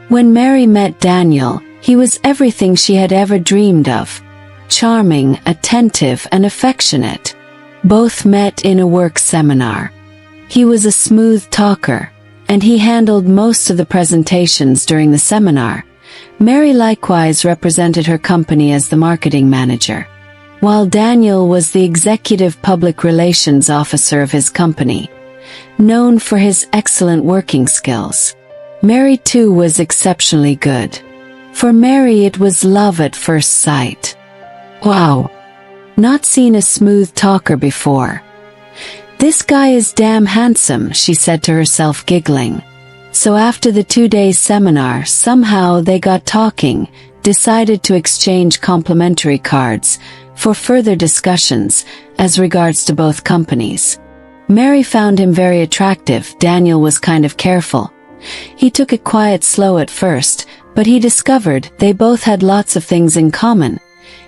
When Mary met Daniel, he was everything she had ever dreamed of. Charming, attentive, and affectionate. Both met in a work seminar. He was a smooth talker, and he handled most of the presentations during the seminar. Mary likewise represented her company as the marketing manager, while Daniel was the executive public relations officer of his company, known for his excellent working skills. Mary too was exceptionally good. For Mary it was love at first sight. Wow! Not seen a smooth talker before. This guy is damn handsome, she said to herself, giggling. So after the 2-day seminar, somehow they got talking, decided to exchange complimentary cards for further discussions as regards to both companies. Mary found him very attractive. Daniel was kind of careful. He took it quiet slow at first, but he discovered they both had lots of things in common.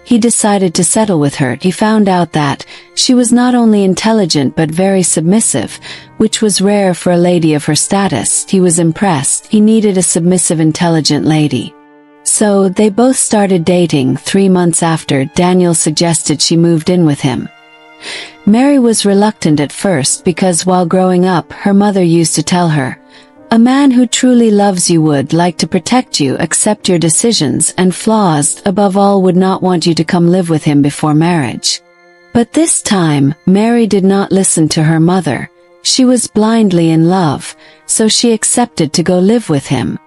He decided to settle with her. He found out that she was not only intelligent but very submissive, which was rare for a lady of her status. He was impressed. He needed a submissive, intelligent lady. So they both started dating. 3 months after, Daniel suggested she moved in with him. Mary was reluctant at first because while growing up, her mother used to tell her, "A man who truly loves you would like to protect you, accept your decisions and flaws, above all would not want you to come live with him before marriage." But this time, Mary did not listen to her mother. She was blindly in love, so she accepted to go live with him.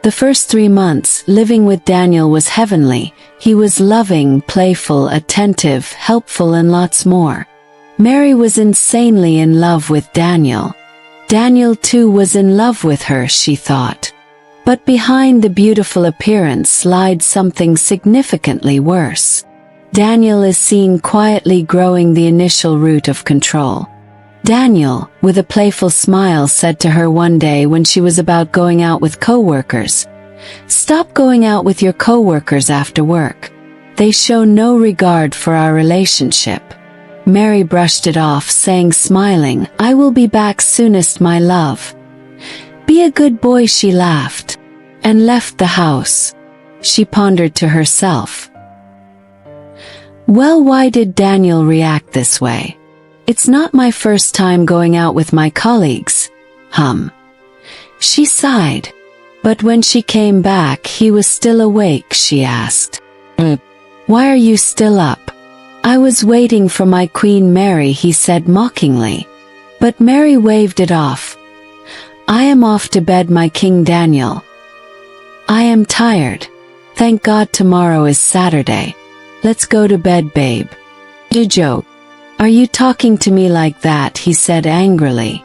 The first 3 months, living with Daniel was heavenly. He was loving, playful, attentive, helpful, and lots more. Mary was insanely in love with Daniel. Daniel too was in love with her, she thought. But behind the beautiful appearance lied something significantly worse. Daniel is seen quietly growing the initial root of control. Daniel, with a playful smile, said to her one day when she was about going out with co-workers, "Stop going out with your co-workers after work. They show no regard for our relationship." Mary brushed it off, saying, smiling, "I will be back soonest, my love." "Be a good boy," she laughed, and left the house. She pondered to herself, "Well, why did Daniel react this way? It's not my first time going out with my colleagues. She sighed. But when she came back, he was still awake. She asked, "Why are you still up?" "I was waiting for my Queen Mary," he said mockingly. But Mary waved it off. "I am off to bed, my King Daniel. I am tired. Thank God tomorrow is Saturday. Let's go to bed, babe." "A joke. Are you talking to me like that?" he said angrily.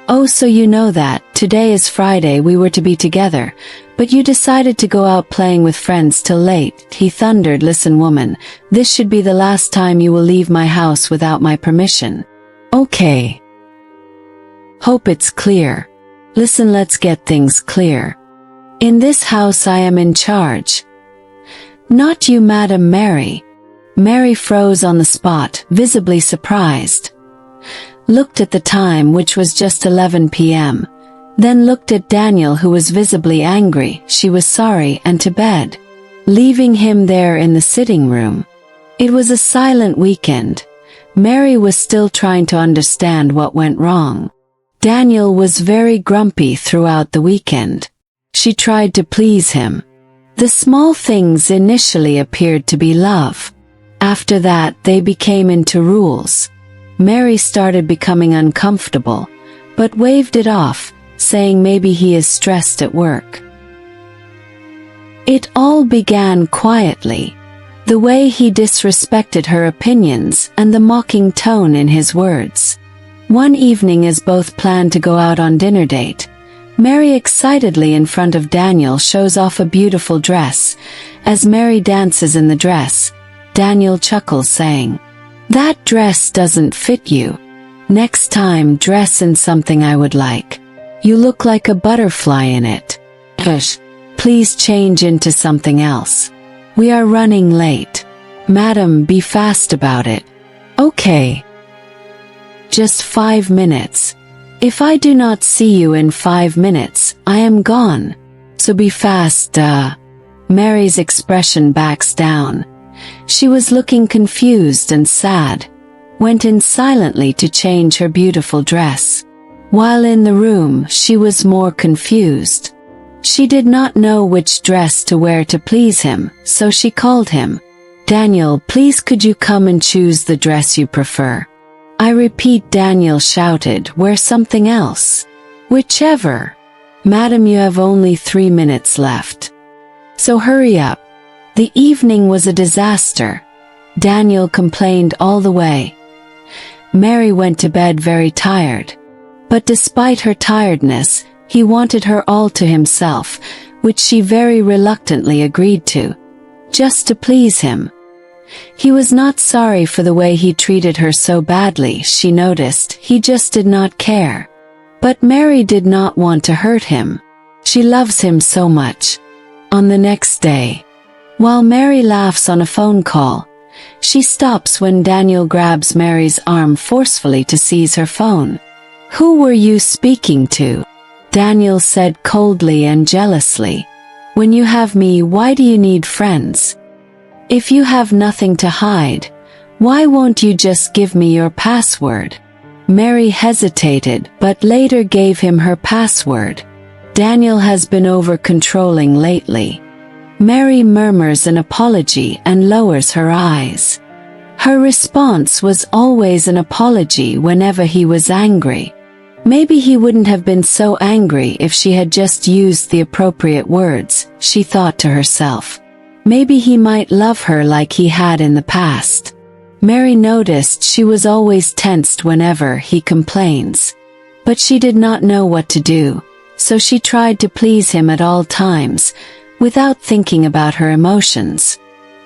"Oh, so you know that today is Friday, we were to be together, but you decided to go out playing with friends till late," he thundered. "Listen, woman, this should be the last time you will leave my house without my permission. Okay? Hope it's clear. Listen, let's get things clear. In this house I am in charge. Not you, Madam Mary." Mary froze on the spot, visibly surprised. Looked at the time, which was just 11 p.m., then looked at Daniel, who was visibly angry. She was sorry, and to bed, leaving him there in the sitting room. It was a silent weekend. Mary was still trying to understand what went wrong. Daniel was very grumpy throughout the weekend. She tried to please him. The small things initially appeared to be love. After that, they became into rules. Mary started becoming uncomfortable, but waved it off, saying maybe he is stressed at work. It all began quietly. The way he disrespected her opinions and the mocking tone in his words. One evening, as both planned to go out on dinner date, Mary excitedly in front of Daniel shows off a beautiful dress. As Mary dances in the dress, Daniel chuckles, saying, "That dress doesn't fit you. Next time dress in something I would like. You look like a butterfly in it. Please change into something else. We are running late. Madam, be fast about it." "Okay. Just 5 minutes. If I do not see you in 5 minutes, I am gone." so be fast, duh. Mary's expression backs down. She was looking confused and sad. Went in silently to change her beautiful dress. While in the room, she was more confused. She did not know which dress to wear to please him, so she called him. Daniel, please could you come and choose the dress you prefer? I repeat, Daniel shouted, wear something else. Whichever. Madam, you have only 3 minutes left. So hurry up. The evening was a disaster. Daniel complained all the way. Mary went to bed very tired. But despite her tiredness, he wanted her all to himself, which she very reluctantly agreed to. Just to please him. He was not sorry for the way he treated her so badly, she noticed, he just did not care. But Mary did not want to hurt him. She loves him so much. On the next day, while Mary laughs on a phone call, she stops when Daniel grabs Mary's arm forcefully to seize her phone. Who were you speaking to? Daniel said coldly and jealously. When you have me, why do you need friends? If you have nothing to hide, why won't you just give me your password? Mary hesitated but later gave him her password. Daniel has been over-controlling lately. Mary murmurs an apology and lowers her eyes. Her response was always an apology whenever he was angry. Maybe he wouldn't have been so angry if she had just used the appropriate words, she thought to herself. Maybe he might love her like he had in the past. Mary noticed she was always tensed whenever he complains. But she did not know what to do, so she tried to please him at all times, without thinking about her emotions.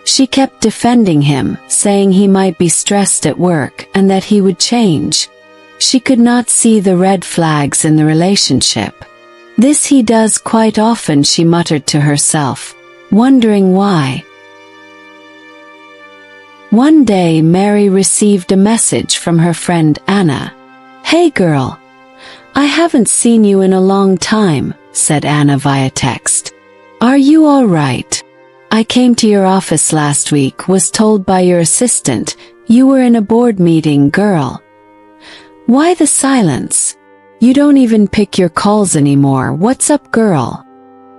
She kept defending him, saying he might be stressed at work and that he would change. She could not see the red flags in the relationship. This he does quite often, she muttered to herself, wondering why. One day Mary received a message from her friend Anna. Hey girl, I haven't seen you in a long time, said Anna via text. Are you all right? I came to your office last week, was told by your assistant, you were in a board meeting, girl. Why the silence? You don't even pick your calls anymore, what's up girl?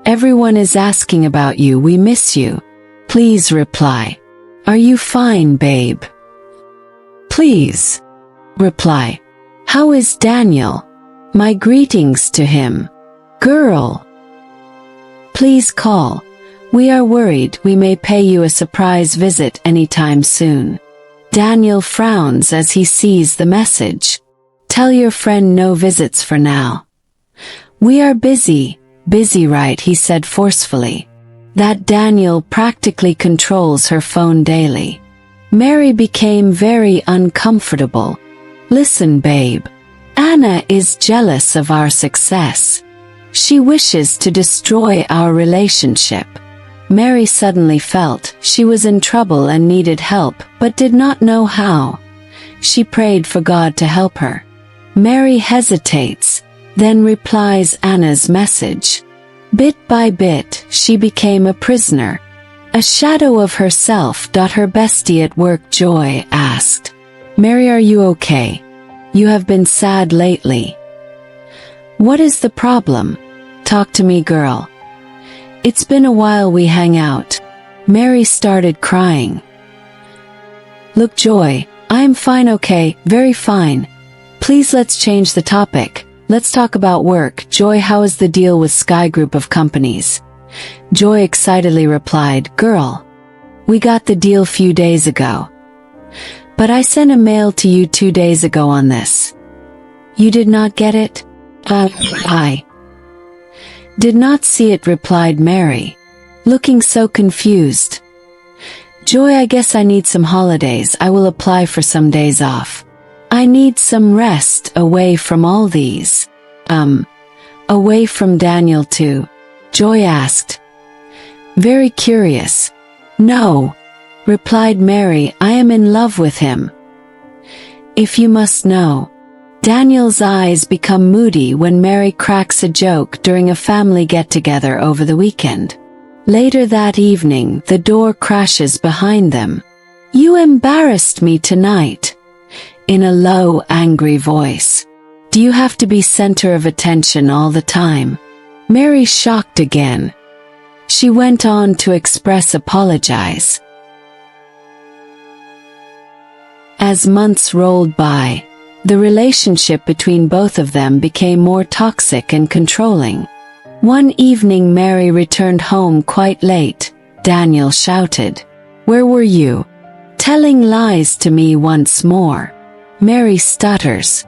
Everyone is asking about you, we miss you. Please reply. Are you fine, babe? Please. Reply. How is Daniel? My greetings to him. Girl. Please call. We are worried we may pay you a surprise visit anytime soon. Daniel frowns as he sees the message. Tell your friend no visits for now. We are busy right, he said forcefully. That Daniel practically controls her phone daily. Mary became very uncomfortable. Listen, babe. Anna is jealous of our success. She wishes to destroy our relationship. Mary suddenly felt she was in trouble and needed help, but did not know how. She prayed for God to help her. Mary hesitates, then replies Anna's message. Bit by bit, she became a prisoner. A shadow of herself. Her bestie at work, Joy, asked, Mary, are you okay? You have been sad lately. What is the problem? Talk to me, girl. It's been a while we hang out. Mary started crying. Look, Joy, I am fine, okay, very fine. Please let's change the topic. Let's talk about work. Joy, how is the deal with Sky Group of companies? Joy excitedly replied, Girl, we got the deal few days ago. But I sent a mail to you 2 days ago on this. You did not get it? I did not see it, replied Mary, looking so confused. Joy, I guess I need some holidays. I will apply for some days off. I need some rest away from all these. Away from Daniel too? Joy asked. Very curious. No, replied Mary, I am in love with him. If you must know. Daniel's eyes become moody when Mary cracks a joke during a family get-together over the weekend. Later that evening, the door crashes behind them. "You embarrassed me tonight," in a low, angry voice. "Do you have to be center of attention all the time?" Mary shocked again. She went on to apologize. As months rolled by, the relationship between both of them became more toxic and controlling. One evening Mary returned home quite late. Daniel shouted, "Where were you? Telling lies to me once more." Mary stutters.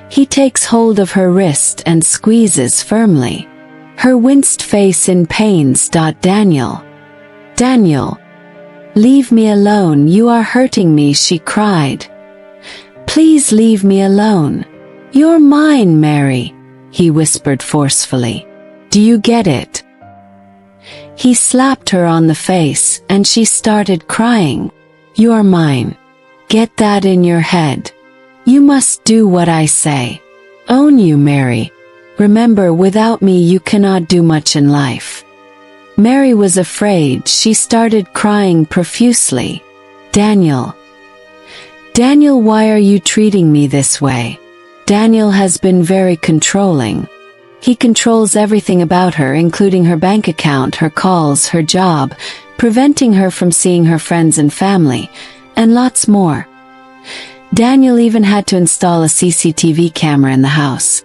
He takes hold of her wrist and squeezes firmly. Her winced face in pain. "Daniel. Daniel. Leave me alone, you are hurting me," she cried. "Please leave me alone. You're mine, Mary," he whispered forcefully. "Do you get it?" He slapped her on the face, and she started crying. "You're mine. Get that in your head. You must do what I say. Own you, Mary. Remember, without me you cannot do much in life." Mary was afraid. She started crying profusely. "Daniel. Daniel, why are you treating me this way?" Daniel has been very controlling. He controls everything about her, including her bank account, her calls, her job, preventing her from seeing her friends and family, and lots more. Daniel even had to install a CCTV camera in the house.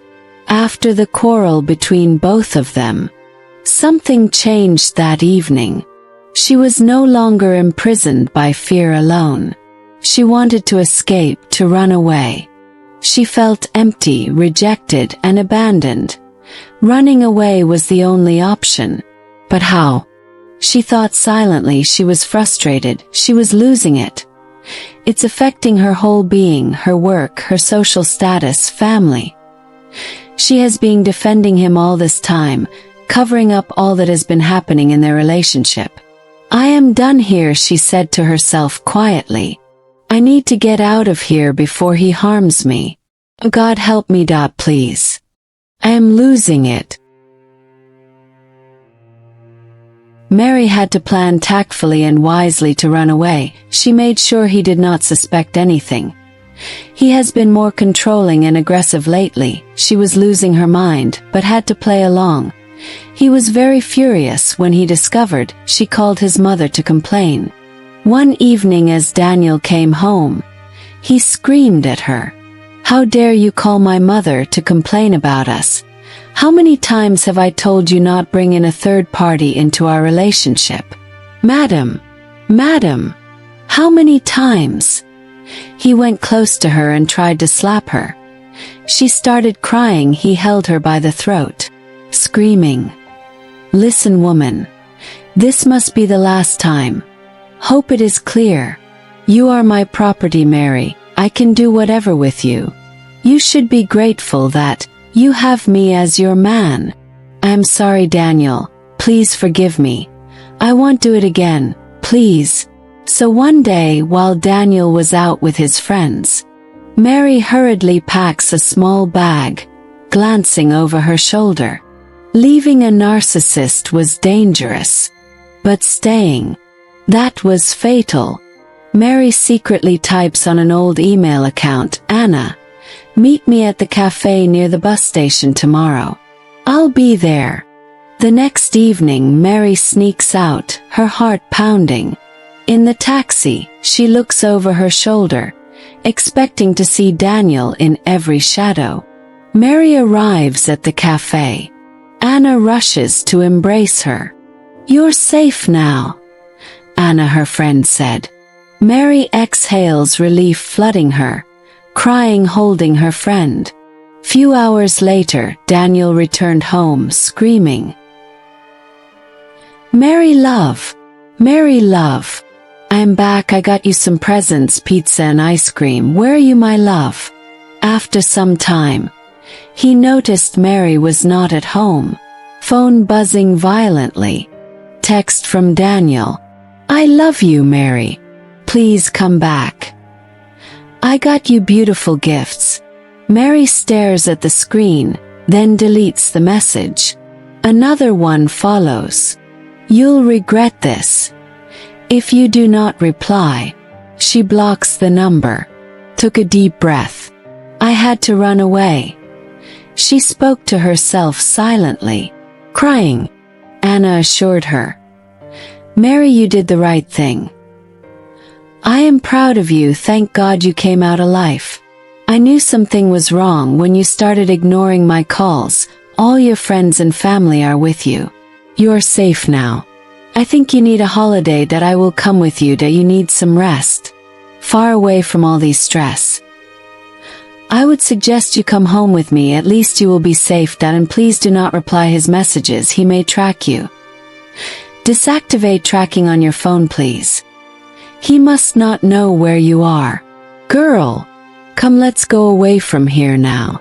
After the quarrel between both of them, something changed that evening. She was no longer imprisoned by fear alone. She wanted to escape, to run away. She felt empty, rejected, and abandoned. Running away was the only option. But how? She thought silently. She was frustrated. She was losing it. It's affecting her whole being, her work, her social status, family. She has been defending him all this time, covering up all that has been happening in their relationship. "I am done here," she said to herself quietly. "I need to get out of here before he harms me. God help me, please. I am losing it." Mary had to plan tactfully and wisely to run away. She made sure he did not suspect anything. He has been more controlling and aggressive lately. She was losing her mind, but had to play along. He was very furious when he discovered. She called his mother to complain. One evening as Daniel came home, he screamed at her. "How dare you call my mother to complain about us? How many times have I told you not bring in a third party into our relationship? Madam, how many times?" He went close to her and tried to slap her. She started crying. He held her by the throat, screaming, "Listen, woman. This must be the last time. Hope it is clear. You are my property, Mary. I can do whatever with you. You should be grateful that you have me as your man. I'm sorry, Daniel. Please forgive me. I won't do it again. Please." So one day, while Daniel was out with his friends, Mary hurriedly packs a small bag, glancing over her shoulder. Leaving a narcissist was dangerous, but staying, that was fatal. Mary secretly types on an old email account, "Anna, meet me at the cafe near the bus station tomorrow. I'll be there." The next evening, Mary sneaks out, her heart pounding. In the taxi, she looks over her shoulder, expecting to see Daniel in every shadow. Mary arrives at the cafe. Anna rushes to embrace her. "You're safe now," Anna, her friend, said. Mary exhales relief, flooding her, crying, holding her friend. Few hours later, Daniel returned home screaming, Mary love, I'm back. I got you some presents, pizza and ice cream. Where are you, my love?" After some time, he noticed Mary was not at home. Phone buzzing violently. Text from Daniel. "I love you, Mary. Please come back. I got you beautiful gifts. Mary stares at the screen, then deletes the message. Another one follows. You'll regret this. If you do not reply. She blocks the number. Took a deep breath. I had to run away. She spoke to herself silently, crying. Anna assured her. Mary, you did the right thing. I am proud of you, thank God you came out alive. I knew something was wrong when you started ignoring my calls. All your friends and family are with you. You're safe now. I think you need a holiday, that I will come with you, that you need some rest. Far away from all these stress. I would suggest you come home with me, at least you will be safe, Dad, and please do not reply his messages, he may track you. Deactivate tracking on your phone, please. He must not know where you are. Girl, come, let's go away from here now.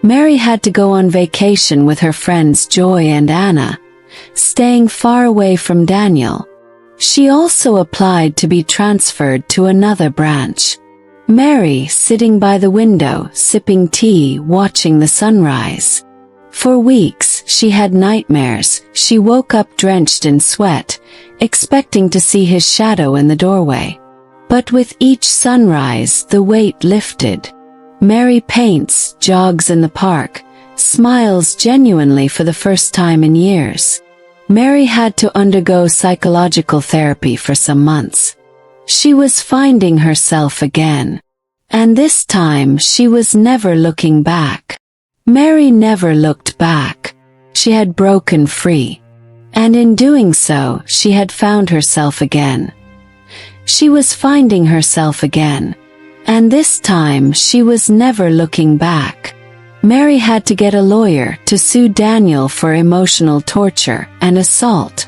Mary had to go on vacation with her friends Joy and Anna, staying far away from Daniel. She also applied to be transferred to another branch. Mary, sitting by the window, sipping tea, watching the sunrise. For weeks, she had nightmares. She woke up drenched in sweat, expecting to see his shadow in the doorway. But with each sunrise, the weight lifted. Mary paints, jogs in the park, smiles genuinely for the first time in years. Mary had to undergo psychological therapy for some months. She was finding herself again. And this time she was never looking back. Mary never looked back. She had broken free. And in doing so, she had found herself again. She was finding herself again. And this time she was never looking back. Mary had to get a lawyer to sue Daniel for emotional torture and assault.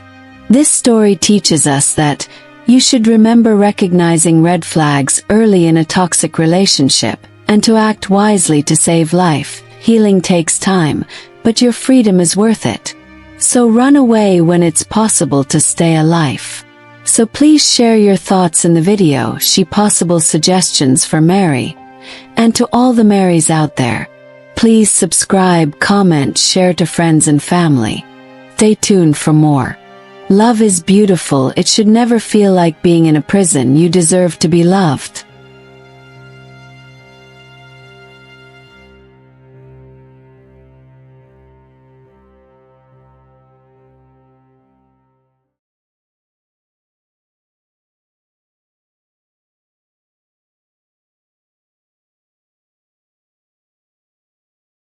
This story teaches us that you should remember recognizing red flags early in a toxic relationship, and to act wisely to save life. Healing takes time, but your freedom is worth it. So run away when it's possible to stay alive. So please share your thoughts in the video, share possible suggestions for Mary. And to all the Marys out there, please subscribe, comment, share to friends and family. Stay tuned for more. Love is beautiful. It should never feel like being in a prison. You deserve to be loved.